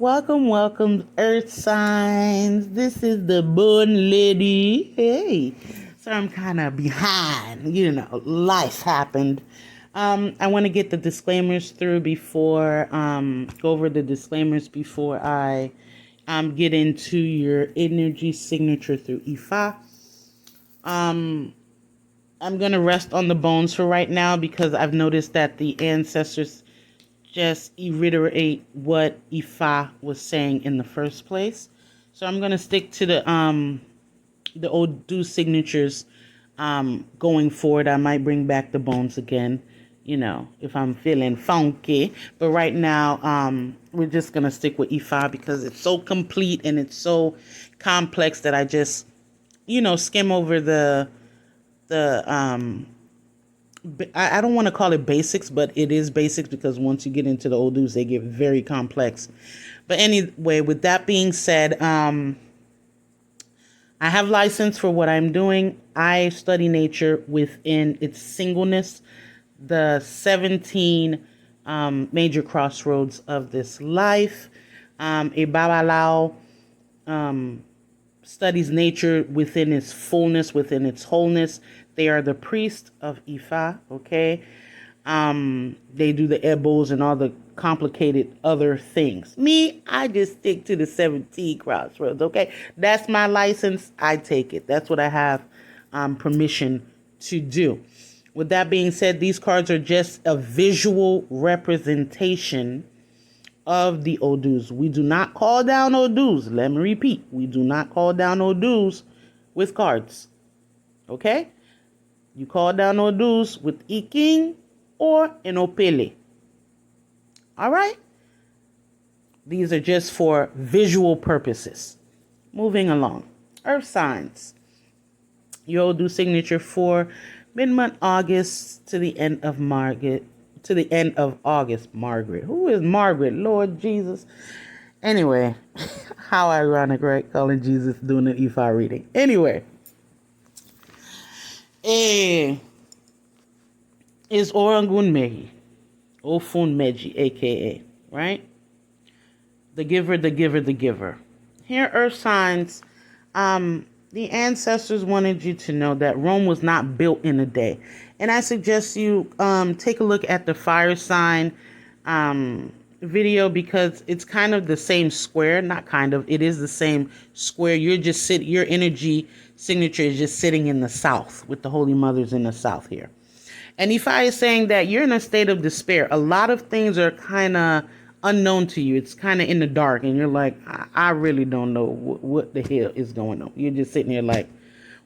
Welcome, Earth signs. This is the Born Lady. Hey, so I'm kind of behind. Life happened. I want to get the disclaimers through before go over the disclaimers before I get into your energy signature through Ifa. I'm gonna rest on the bones for right now because I've noticed that the ancestors just reiterate what Ifa was saying in the first place. So I'm gonna stick to the Odu signatures going forward. I might bring back the bones again, if I'm feeling funky. But right now, we're just gonna stick with Ifa because it's so complete and it's so complex that I just, skim over the I don't want to call it basics, but it is basics because once you get into the Odus, they get very complex. But anyway, with that being said, I have license for what I'm doing. I study nature within its singleness, the 17 major crossroads of this life. A Babalao studies nature within its fullness, within its wholeness. They are the priest of Ifa, okay? They do the ebos and all the complicated other things. Me, I just stick to the 17 crossroads, okay? That's my license. I take it. That's what I have permission to do. With that being said, these cards are just a visual representation of the Odus. We do not call down Odus. Let me repeat. We do not call down Odus with cards. Okay? You call down Odus with Iking or an Opele. All right? These are just for visual purposes. Moving along. Earth signs. Your Odu signature for mid-month August to the end of August. Margaret. Who is Margaret? Lord Jesus. Anyway, how ironic, right? Calling Jesus doing an Ifa reading. Anyway. Is Orangun Mehi, Ofun Meji, aka, right? The giver, the giver, the giver. Here, earth signs, the ancestors wanted you to know that Rome was not built in a day. And I suggest you take a look at the fire sign video because it's kind of the same square. Not kind of, it is the same square. Your energy signature is just sitting in the south with the Holy Mothers in the south here. And Ifa is saying that you're in a state of despair. A lot of things are kind of unknown to you. It's kind of in the dark and you're like, I really don't know what the hell is going on. You're just sitting here like,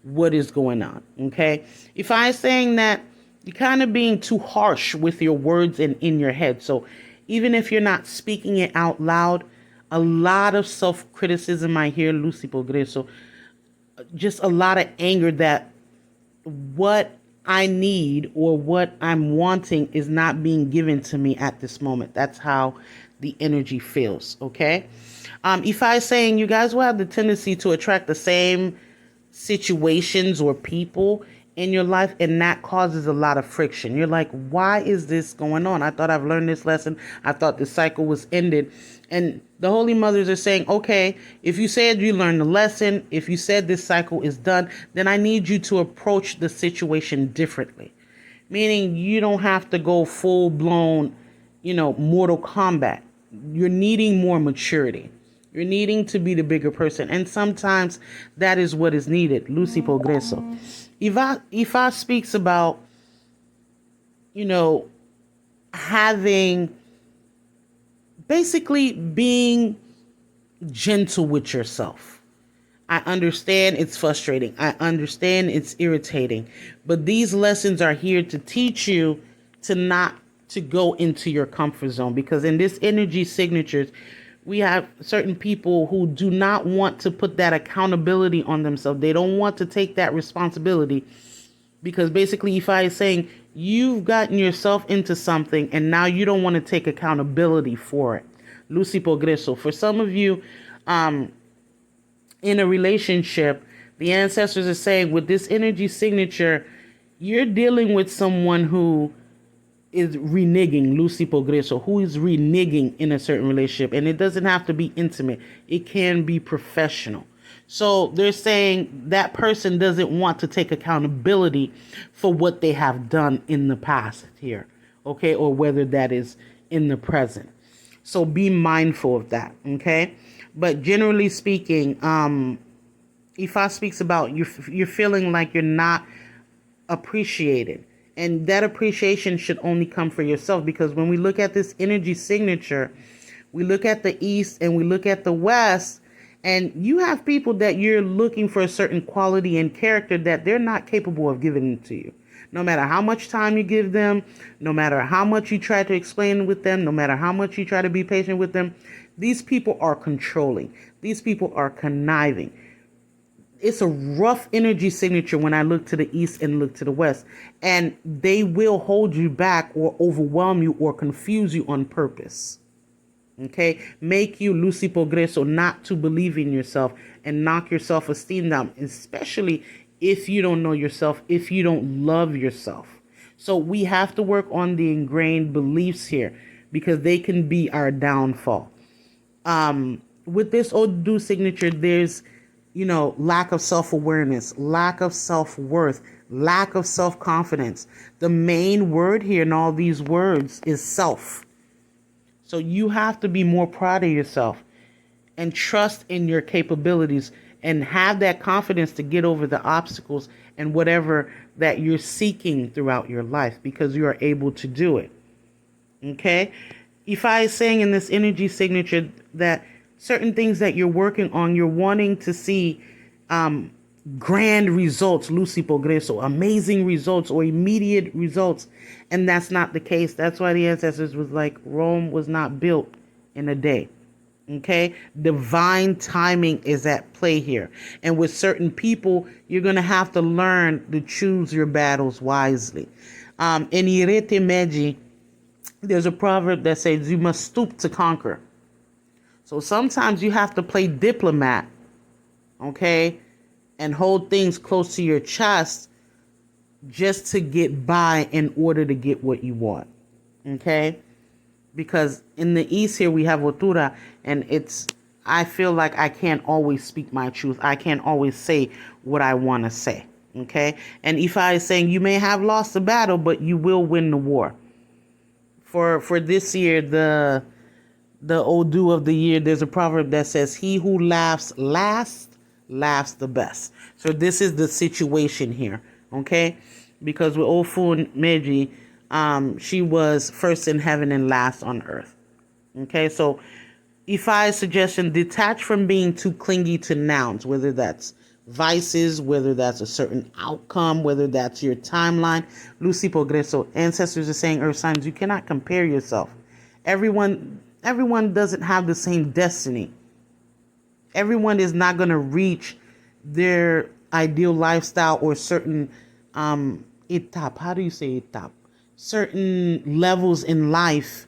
what is going on? Okay. Ifa is saying that you're kind of being too harsh with your words and in your head. So even if you're not speaking it out loud, a lot of self-criticism I hear, Lucy Pogreso, just a lot of anger that what I need or what I'm wanting is not being given to me at this moment. That's how the energy feels, okay? Ifa is saying you guys will have the tendency to attract the same situations or people in your life, and that causes a lot of friction. You're like, why is this going on? I thought I've learned this lesson. I thought the cycle was ended. And the Holy Mothers are saying, okay, if you said you learned the lesson, if you said this cycle is done, then I need you to approach the situation differently. Meaning you don't have to go full blown, Mortal Kombat. You're needing more maturity. You're needing to be the bigger person. And sometimes that is what is needed. Lucy Progreso. Ifa speaks about, basically being gentle with yourself. I understand it's frustrating. I understand it's irritating. But these lessons are here to teach you to not to go into your comfort zone. Because in this energy signatures, we have certain people who do not want to put that accountability on themselves. They don't want to take that responsibility because basically Ifa is saying you've gotten yourself into something and now you don't want to take accountability for it. Lucy Progreso. For some of you in a relationship, the ancestors are saying with this energy signature, you're dealing with someone who is reneging, Lucy Progreso, who is reneging in a certain relationship. And it doesn't have to be intimate. It can be professional. So they're saying that person doesn't want to take accountability for what they have done in the past here, okay, or whether that is in the present. So be mindful of that, okay? But generally speaking, Ifa speaks about you're feeling like you're not appreciated. And that appreciation should only come for yourself, because when we look at this energy signature, we look at the East and we look at the West, and you have people that you're looking for a certain quality and character that they're not capable of giving to you. No matter how much time you give them, no matter how much you try to explain with them, no matter how much you try to be patient with them, these people are controlling. These people are conniving. It's a rough energy signature when I look to the East and look to the West. And they will hold you back or overwhelm you or confuse you on purpose. Okay? Make you, Lucy Progreso, not to believe in yourself and knock your self-esteem down, especially if you don't know yourself, if you don't love yourself. So we have to work on the ingrained beliefs here, because they can be our downfall. With this Odu signature, there's lack of self-awareness, lack of self-worth, lack of self-confidence. The main word here in all these words is self. So you have to be more proud of yourself and trust in your capabilities and have that confidence to get over the obstacles and whatever that you're seeking throughout your life, because you are able to do it. Okay? Ifa is saying in this energy signature that certain things that you're working on, you're wanting to see grand results, Lucy Progreso, amazing results or immediate results. And that's not the case. That's why the ancestors was like, Rome was not built in a day. Okay? Divine timing is at play here. And with certain people, you're going to have to learn to choose your battles wisely. In Irete Meji, there's a proverb that says you must stoop to conquer. So sometimes you have to play diplomat, okay, and hold things close to your chest just to get by in order to get what you want, okay? Because in the East here we have Otura, and I feel like I can't always speak my truth. I can't always say what I want to say, okay? And Ifa is saying you may have lost the battle, but you will win the war. For this year, the Odu of the year, there's a proverb that says, he who laughs last, laughs the best. So this is the situation here, okay? Because with Ofun Meji, she was first in heaven and last on earth. Okay, so Ifai's suggestion, detach from being too clingy to nouns, whether that's vices, whether that's a certain outcome, whether that's your timeline. Lucy Progreso, ancestors are saying, earth signs, you cannot compare yourself. Everyone doesn't have the same destiny. Everyone is not going to reach their ideal lifestyle or certain etap. How do you say etap? Certain levels in life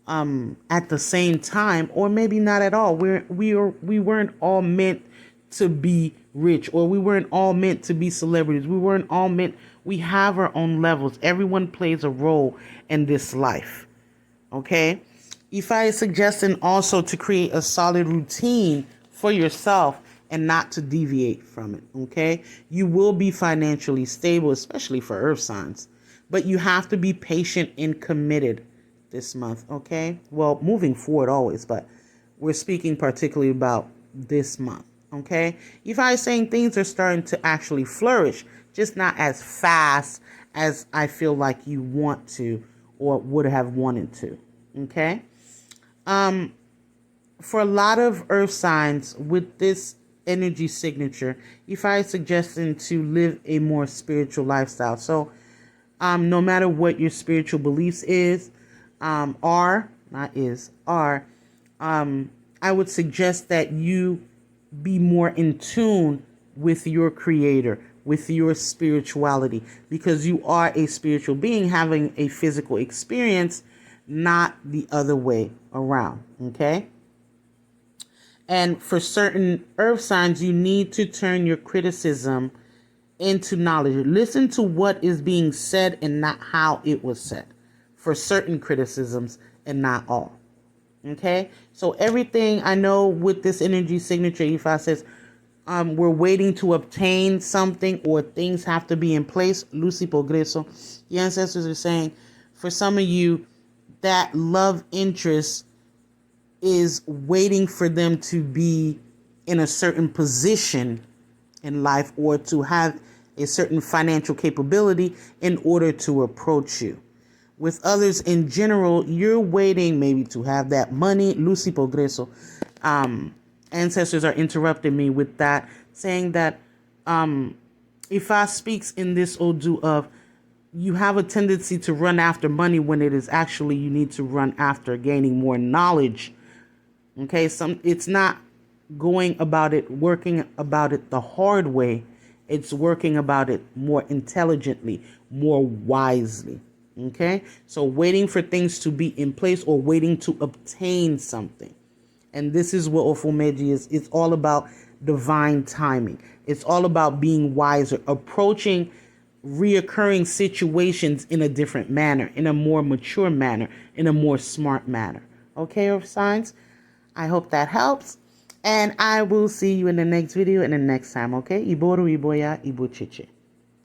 at the same time, or maybe not at all. We weren't all meant to be rich, or we weren't all meant to be celebrities. We weren't all meant. We have our own levels. Everyone plays a role in this life. Okay? Ifa is suggesting also to create a solid routine for yourself and not to deviate from it, okay? You will be financially stable, especially for earth signs, but you have to be patient and committed this month, okay? Well, moving forward always, but we're speaking particularly about this month, okay? Ifa is saying things are starting to actually flourish, just not as fast as I feel like you want to or would have wanted to, okay? For a lot of earth signs with this energy signature, Ifa is suggesting to live a more spiritual lifestyle. So, no matter what your spiritual beliefs are, I would suggest that you be more in tune with your creator, with your spirituality, because you are a spiritual being having a physical experience, not the other way around, okay? And for certain earth signs, you need to turn your criticism into knowledge. Listen to what is being said and not how it was said. for certain criticisms and not all. Okay, so everything I know with this energy signature, Ifa says, we're waiting to obtain something or things have to be in place. Lucy Progreso. The ancestors are saying, for some of you, that love interest is waiting for them to be in a certain position in life or to have a certain financial capability in order to approach you. With others in general, you're waiting maybe to have that money. Lucy Progreso. Ancestors are interrupting me with that, saying that Ifa speaks in this Odu of you have a tendency to run after money when it is actually you need to run after gaining more knowledge. Okay, it's not going about it, working about it the hard way. It's working about it more intelligently, more wisely. Okay, so waiting for things to be in place or waiting to obtain something. And this is what Ofumeji is. It's all about divine timing. It's all about being wiser, approaching reoccurring situations in a different manner, in a more mature manner, in a more smart manner. Okay, Earth signs? I hope that helps. And I will see you in the next video and the next time, okay? Iboru, Iboya, Ibo Chiche.